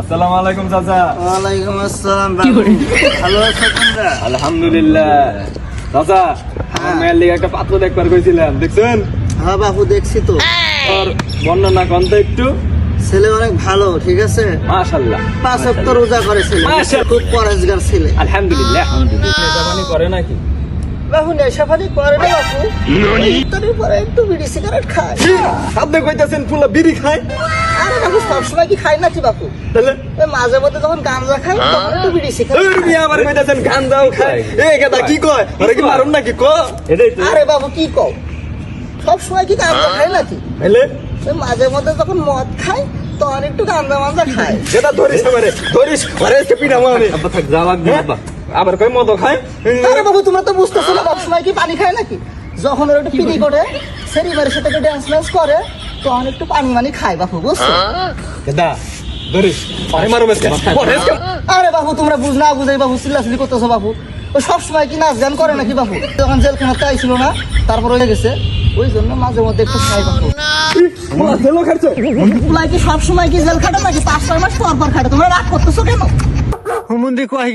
আসসালামু আলাইকুম চাচা। ওয়ালাইকুম আসসালাম। ভালো আছো তোমরা? আলহামদুলিল্লাহ। চাচা, আমার মেয়ের লিগে একটা পাত্র দেখবার কইছিলাম, দেখছেন? হ্যাঁ বাপু, দেখছি তো। আর বর্ণনা কনতে একটু। ছেলে অনেক ভালো, ঠিক আছে। মাশাআল্লাহ। 5 ওয়াক্ত রোজা করে ছেলে, মাশাআল্লাহ। খুব পরেশগার ছেলে। আলহামদুলিল্লাহ। নেশাপানি করে নাকি? বাপু নেশাপানি করে না বাপু, ইফতারের পরে একটু বিড়ি সিগারেট খায়। আপনি কইতাছেন ফুলা বিড়ি খায়? আরে বাপু সবসময় কি খায় নাকি বাপু? তাহলে ওই মাঝে মধ্যে যখন গাঁজা খায় তখন একটু বিড়ি সিগারেট। এই মিয়া আবার কইতাছেন গাঁজাও খায়। এই কথা কি কয়? আরে কি মারুম নাকি ক? এটাই তো। আরে বাবু কি কও, সবসময় কি গাঁজা খায় নাকি? তাহলে ওই মাঝে মধ্যে যখন মদ খায় তখন একটু গাঁজা মাজা খায়। এটা ধরিস আমারে, ধরিস আরে কে পিটামো আমি। আব্বা থাক, যা লাগবে আব্বা। আবার কই মদ খায়? আরে বাবু তোমরা তো বুঝতেছো না, সবসময় কি পানি খায় নাকি? যখন ওরা একটু পিটি করে সেরিবারের সাথে একটু ড্যান্স ম্যান্স করে তখন একটু পানি মানি খায় বাবু, বুঝছো? দাদা ধরিস আরে মারুম আজকে। আরে বাবু তোমরা বুঝ না বুঝাই বাবু চিল্লাচিল্লি করতেছো বাবু। ও সবসময় কি নাচ গান করে নাকি বাবু? যখন জেলখানাতে আইছিল না তারপর হয়ে গেছে, ওই জন্য মাঝে মধ্যে একটু খাই বাবু। পোলা তেলও খাইছো? পুলাই কি সবসময় কি জেল খাটে নাকি 5-6 মাস পর পর খাটে? তোমরা রাগ করতেছো কেন? হুমুন্দি কয়